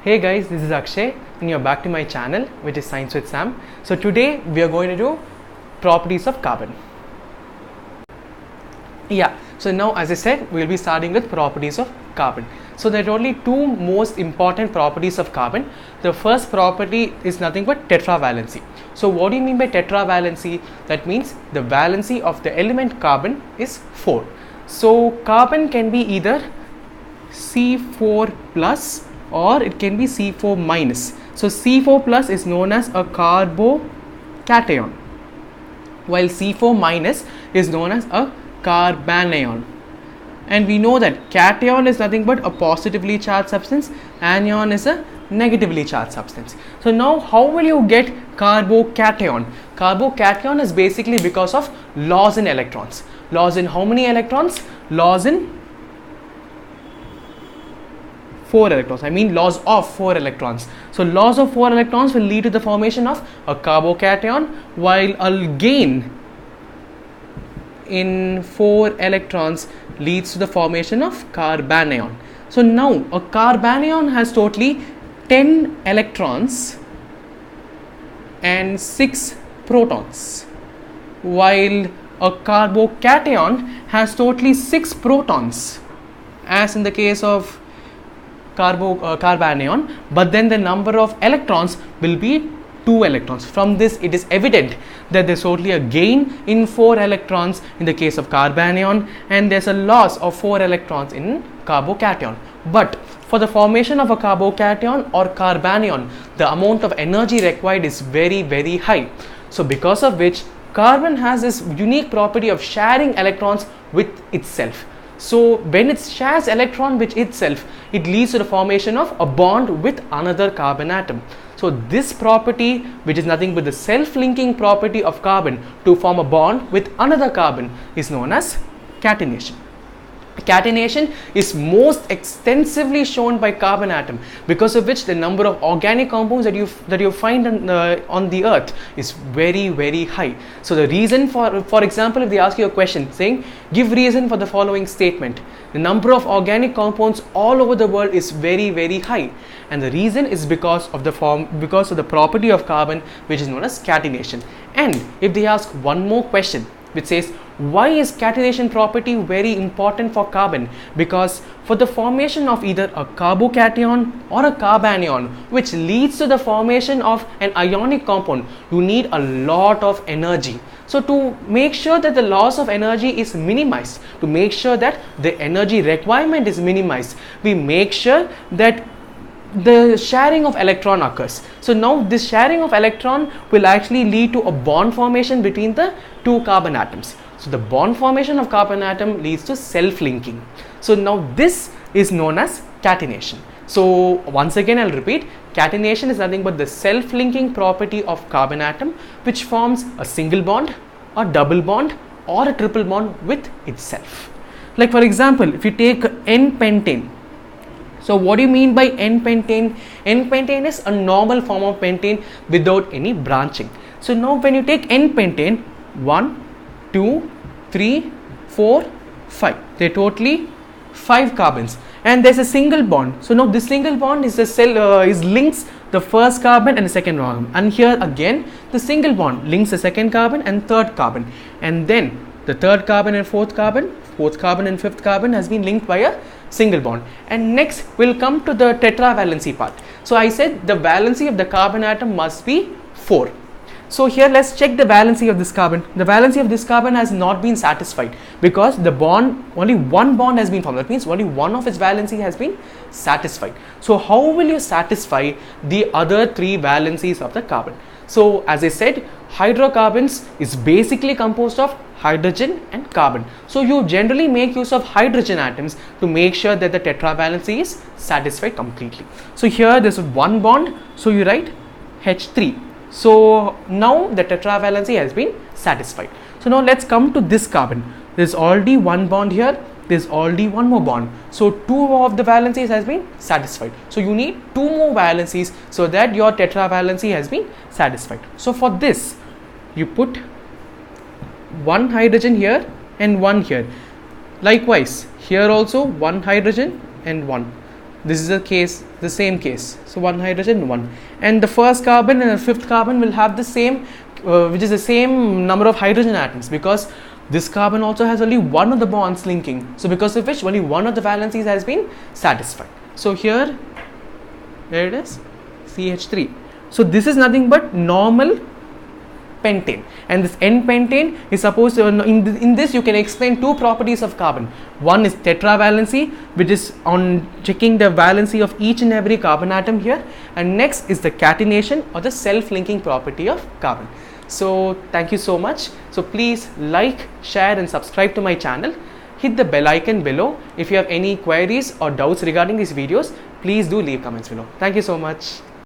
Hey guys, this is Akshay and you're back to my channel, which is Science with Sam. So today we are going to do properties of carbon. So now as I said, we'll be starting with properties of carbon. So there are only two most important properties of carbon. The first property is nothing but tetravalency. So what do you mean by tetravalency? That means the valency of the element carbon is 4. So carbon can be either C4 plus or it can be C4 minus. So C4 plus is known as a carbocation, while C4 minus is known as a carbanion. And we know that cation is nothing but a positively charged substance, anion is a negatively charged substance. So now how will you get carbocation? Carbocation is basically because of loss in electrons. Loss in how many electrons? Loss in 4 electrons. I mean loss of 4 electrons. So loss of 4 electrons will lead to the formation of a carbocation, while a gain in 4 electrons leads to the formation of carbanion. So now a carbanion has totally 10 electrons and 6 protons, while a carbocation has totally 6 protons, as in the case of carbanion, but then the number of electrons will be 2 electrons. From this it is evident that there's totally a gain in 4 electrons in the case of carbanion, and there's a loss of 4 electrons in carbocation. But for the formation of a carbocation or carbanion, the amount of energy required is very high. So because of which carbon has this unique property of sharing electrons with itself. So when it shares electron with itself, it leads to the formation of a bond with another carbon atom. So this property, which is nothing but the self-linking property of carbon to form a bond with another carbon, is known as catenation. Catenation is most extensively shown by carbon atom, because of which the number of organic compounds that you find on the earth is very high. So the reason, for example, if they ask you a question saying give reason for the following statement, the number of organic compounds all over the world is very high, and the reason is because of the property of carbon, which is known as catenation. And if they ask one more question which says why is catenation property very important for carbon? Because for the formation of either a carbocation or a carbanion, which leads to the formation of an ionic compound, you need a lot of energy. So to make sure that the loss of energy is minimized, to make sure that the energy requirement is minimized, we make sure that the sharing of electron occurs. So now this sharing of electron will actually lead to a bond formation between the two carbon atoms. So the bond formation of carbon atom leads to self-linking. So now this is known as catenation. So once again I'll repeat, catenation is nothing but the self-linking property of carbon atom, which forms a single bond, a double bond, or a triple bond with itself. Like for example, if you take N-pentane. So what do you mean by N-pentane? N-pentane is a normal form of pentane without any branching. So now when you take N-pentane, 1, 2, 3, 4, 5. They're totally 5 carbons, and there's a single bond. So now this single bond is links the first carbon and the second carbon, and here again the single bond links the second carbon and third carbon, and then the third carbon and fourth carbon and fifth carbon has been linked by a single bond. And next we'll come to the tetravalency part. So I said the valency of the carbon atom must be 4. So here let's check the valency of this carbon. The valency of this carbon has not been satisfied, because the bond, only one bond has been formed. That means only one of its valency has been satisfied. So how will you satisfy the other 3 valencies of the carbon? So as I said, hydrocarbons is basically composed of hydrogen and carbon. So you generally make use of hydrogen atoms to make sure that the tetravalency is satisfied completely. So here there's one bond, so you write H3. So now the tetravalency has been satisfied. So now let's come to this carbon. There's already one bond here, there's already one more bond. So 2 of the valencies has been satisfied. So you need 2 more valencies so that your tetravalency has been satisfied. So for this, you put 1 hydrogen here and 1 here. Likewise, here also 1 hydrogen and 1. this is the same case. So 1 hydrogen, 1. And the first carbon and the fifth carbon will have the same, which is the same number of hydrogen atoms, because this carbon also has only one of the bonds linking. So because of which only one of the valencies has been satisfied. So here, there it is, CH3. So this is nothing but normal pentane, and this N-pentane is supposed to, in this you can explain two properties of carbon. One is tetravalency, which is on checking the valency of each and every carbon atom here, and next is the catenation or the self-linking property of carbon. So thank you so much. So please like, share and subscribe to my channel. Hit the bell icon below. If you have any queries or doubts regarding these videos, please do leave comments below. Thank you so much.